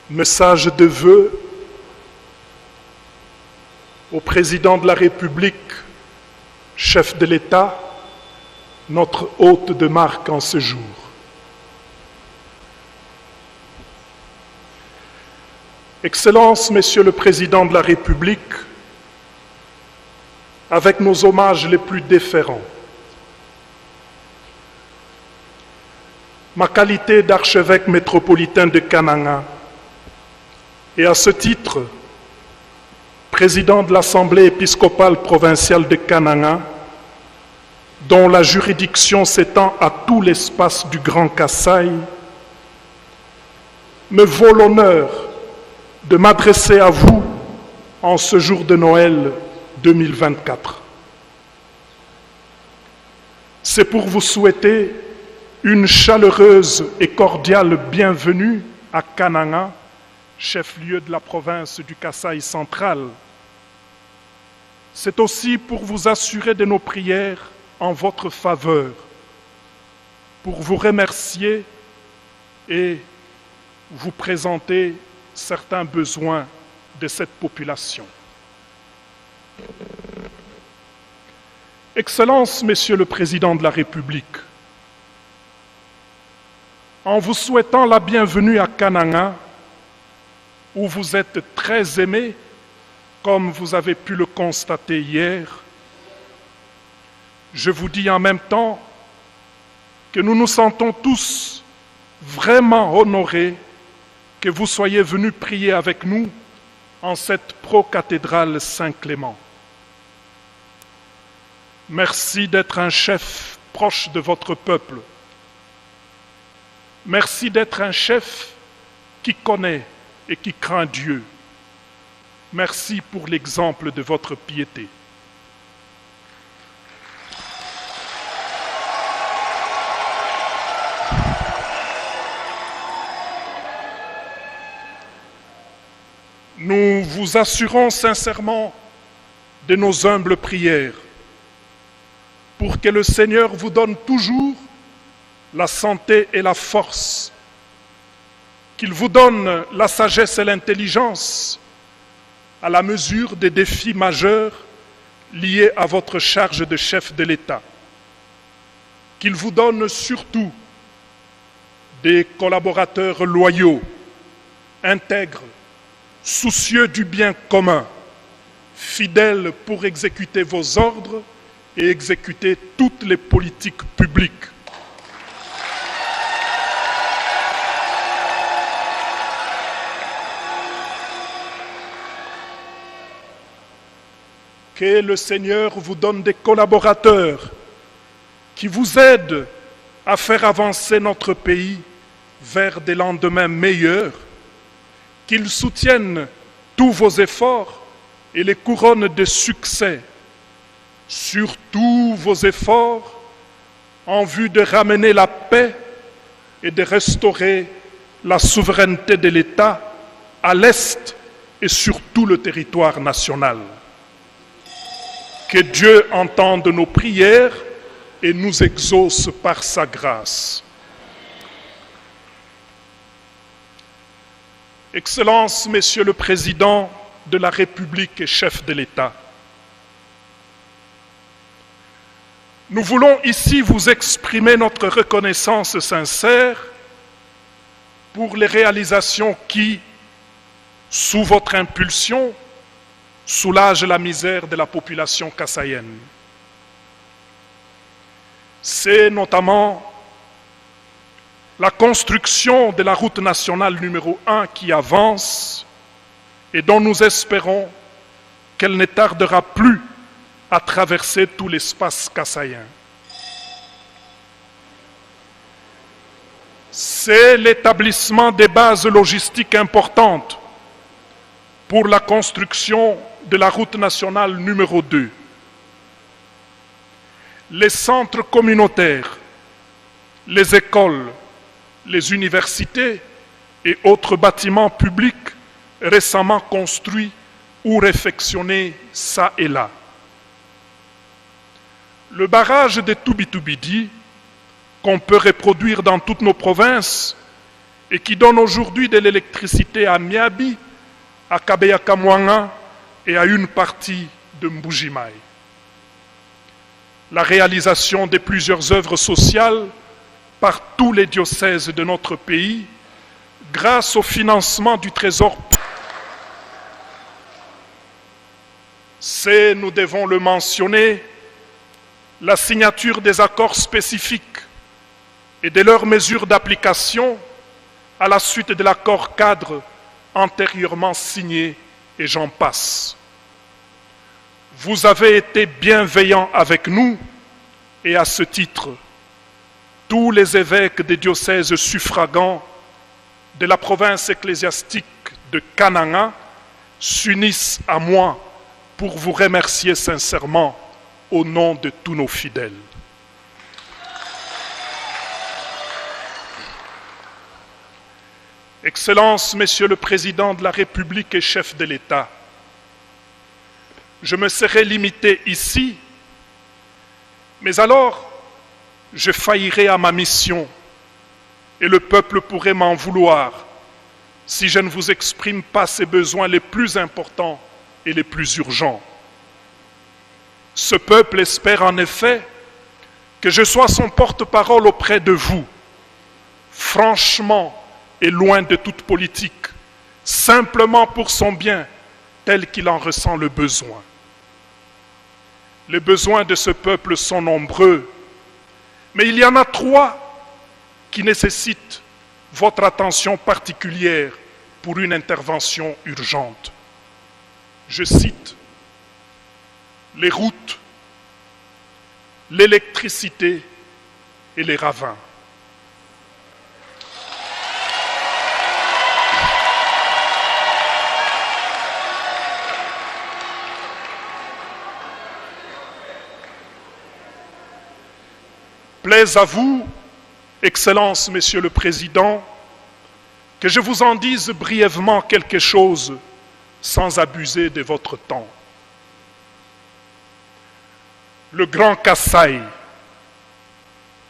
Message de vœux au président de la République, chef de l'État, notre hôte de marque en ce jour. Excellences, Messieurs le Président de la République, avec nos hommages les plus déférents, ma qualité d'archevêque métropolitain de Kananga et à ce titre, président de l'Assemblée épiscopale provinciale de Kananga, dont la juridiction s'étend à tout l'espace du Grand Kasaï, me vaut l'honneur de m'adresser à vous en ce jour de Noël 2024. C'est pour vous souhaiter une chaleureuse et cordiale bienvenue à Kananga, chef-lieu de la province du Kasaï central. C'est aussi pour vous assurer de nos prières en votre faveur, pour vous remercier et vous présenter certains besoins de cette population. Excellences, Messieurs le Président de la République, en vous souhaitant la bienvenue à Kananga, où vous êtes très aimés, comme vous avez pu le constater hier, je vous dis en même temps que nous nous sentons tous vraiment honorés que vous soyez venus prier avec nous en cette pro-cathédrale Saint-Clément. Merci d'être un chef proche de votre peuple. Merci d'être un chef qui connaît et qui craint Dieu. Merci pour l'exemple de votre piété. Nous vous assurons sincèrement de nos humbles prières pour que le Seigneur vous donne toujours la santé et la force, qu'il vous donne la sagesse et l'intelligence à la mesure des défis majeurs liés à votre charge de chef de l'État, qu'il vous donne surtout des collaborateurs loyaux, intègres, soucieux du bien commun, fidèles pour exécuter vos ordres et exécuter toutes les politiques publiques. Que le Seigneur vous donne des collaborateurs qui vous aident à faire avancer notre pays vers des lendemains meilleurs, qu'ils soutiennent tous vos efforts et les couronnent de succès sur tous vos efforts en vue de ramener la paix et de restaurer la souveraineté de l'État à l'Est et sur tout le territoire national. Que Dieu entende nos prières et nous exauce par sa grâce. Excellences, Messieurs le Président de la République et chef de l'État, nous voulons ici vous exprimer notre reconnaissance sincère pour les réalisations qui, sous votre impulsion, soulagent la misère de la population kassaïenne. C'est notamment la construction de la route nationale numéro 1 qui avance et dont nous espérons qu'elle ne tardera plus à traverser tout l'espace kassaïen. C'est l'établissement des bases logistiques importantes pour la construction de la route nationale numéro 2. Les centres communautaires, les écoles, les universités et autres bâtiments publics récemment construits ou réfectionnés ça et là. Le barrage de Toubitoubidi, qu'on peut reproduire dans toutes nos provinces, et qui donne aujourd'hui de l'électricité à Miabi, à Kabeya-Kamwanga et à une partie de Mbujimaï. La réalisation de plusieurs œuvres sociales par tous les diocèses de notre pays, grâce au financement du Trésor. C'est, nous devons le mentionner, la signature des accords spécifiques et de leurs mesures d'application à la suite de l'accord cadre antérieurement signé, et j'en passe. Vous avez été bienveillants avec nous et à ce titre, tous les évêques des diocèses suffragants de la province ecclésiastique de Kananga s'unissent à moi pour vous remercier sincèrement au nom de tous nos fidèles. Excellences, Monsieur le Président de la République et chef de l'État, je me serais limité ici, mais alors je faillirais à ma mission et le peuple pourrait m'en vouloir si je ne vous exprime pas ses besoins les plus importants et les plus urgents. Ce peuple espère en effet que je sois son porte-parole auprès de vous, franchement et loin de toute politique, simplement pour son bien, tel qu'il en ressent le besoin. Les besoins de ce peuple sont nombreux, mais il y en a 3 qui nécessitent votre attention particulière pour une intervention urgente. Je cite les routes, l'électricité et les ravins. Plaise à vous, Excellences, Monsieur le Président, que je vous en dise brièvement quelque chose sans abuser de votre temps. Le Grand Kasaï,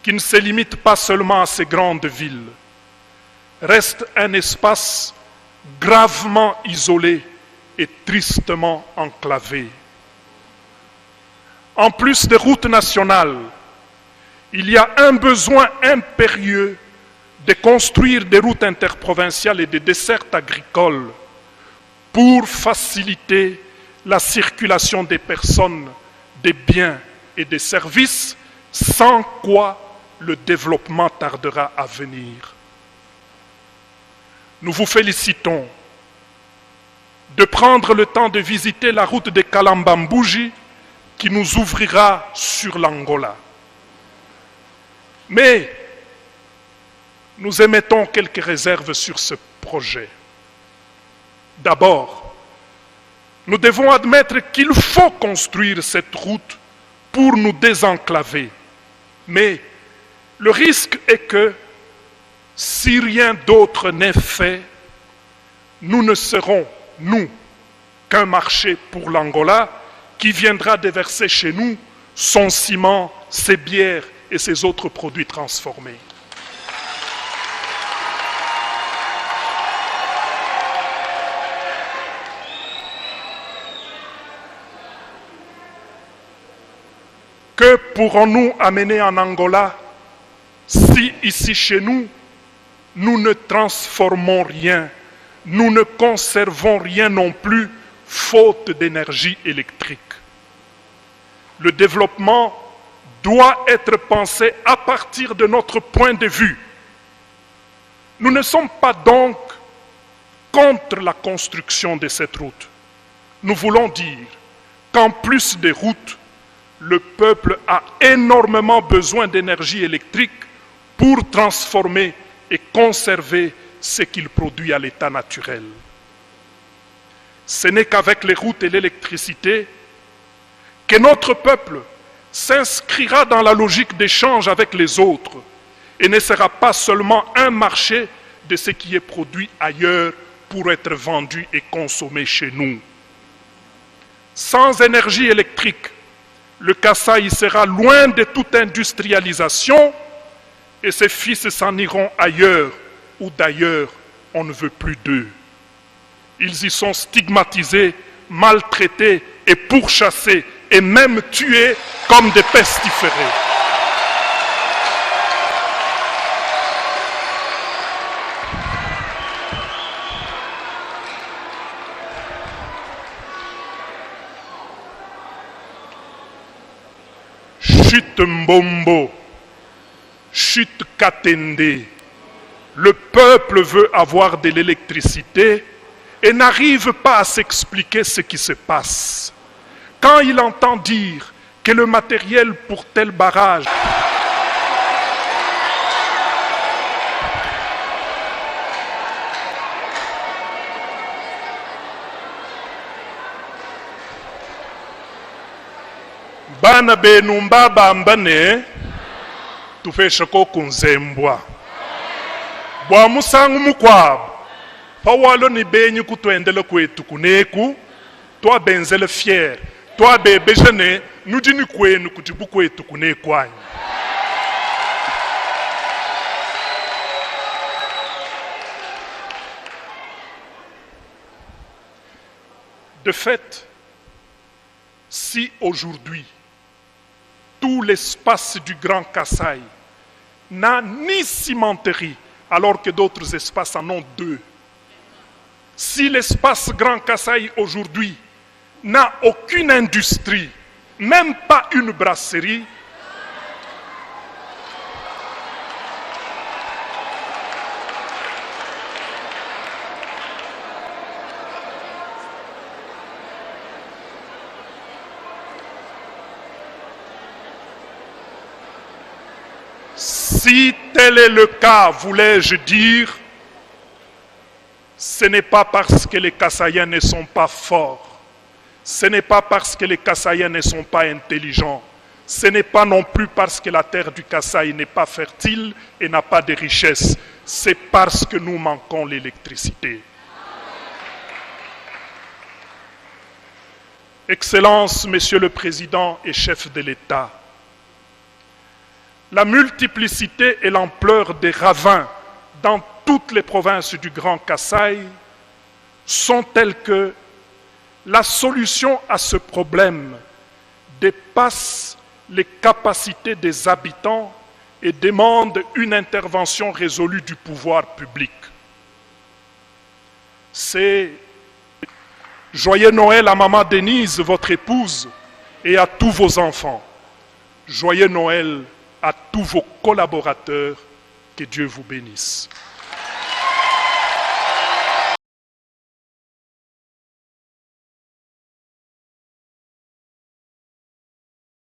qui ne se limite pas seulement à ces grandes villes, reste un espace gravement isolé et tristement enclavé. En plus des routes nationales, il y a un besoin impérieux de construire des routes interprovinciales et des dessertes agricoles pour faciliter la circulation des personnes, des biens et des services, sans quoi le développement tardera à venir. Nous vous félicitons de prendre le temps de visiter la route de Kalamba-Mbuji qui nous ouvrira sur l'Angola. Mais nous émettons quelques réserves sur ce projet. D'abord, nous devons admettre qu'il faut construire cette route pour nous désenclaver. Mais le risque est que, si rien d'autre n'est fait, nous ne serons, nous, qu'un marché pour l'Angola qui viendra déverser chez nous son ciment, ses bières et ses autres produits transformés. Que pourrons-nous amener en Angola si ici chez nous, nous ne transformons rien, nous ne conservons rien non plus, faute d'énergie électrique? Le développement doit être pensé à partir de notre point de vue. Nous ne sommes pas donc contre la construction de cette route. Nous voulons dire qu'en plus des routes, le peuple a énormément besoin d'énergie électrique pour transformer et conserver ce qu'il produit à l'état naturel. Ce n'est qu'avec les routes et l'électricité que notre peuple s'inscrira dans la logique d'échange avec les autres et ne sera pas seulement un marché de ce qui est produit ailleurs pour être vendu et consommé chez nous. Sans énergie électrique, le Kasaï sera loin de toute industrialisation et ses fils s'en iront ailleurs où d'ailleurs on ne veut plus d'eux. Ils y sont stigmatisés, maltraités et pourchassés et même tués comme des pestiférés. Chute Mbombo, chute Katende, le peuple veut avoir de l'électricité et n'arrive pas à s'expliquer ce qui se passe. Quand il entend dire que le matériel pour tel barrage bana benumba bambane tufesha ko kunzembwa bwa musangu mukwabo pawalo ni benyi kutwendele kwetu kuneku twa benzele fier twa bebejene nudini kwenu kutibu kwetu kunekwanyu. De fait, si aujourd'hui tout l'espace du Grand Kasaï n'a ni cimenterie, alors que d'autres espaces en ont deux. Si l'espace Grand Kasaï aujourd'hui n'a aucune industrie, même pas une brasserie, si tel est le cas, voulais-je dire, ce n'est pas parce que les Kasaïens ne sont pas forts, ce n'est pas parce que les Kasaïens ne sont pas intelligents, ce n'est pas non plus parce que la terre du Kasaï n'est pas fertile et n'a pas de richesse, c'est parce que nous manquons l'électricité. Excellences, Monsieur le Président et chef de l'État, la multiplicité et l'ampleur des ravins dans toutes les provinces du Grand Kasaï sont telles que la solution à ce problème dépasse les capacités des habitants et demande une intervention résolue du pouvoir public. C'est joyeux Noël à maman Denise, votre épouse, et à tous vos enfants. Joyeux Noël à tous vos collaborateurs, que Dieu vous bénisse.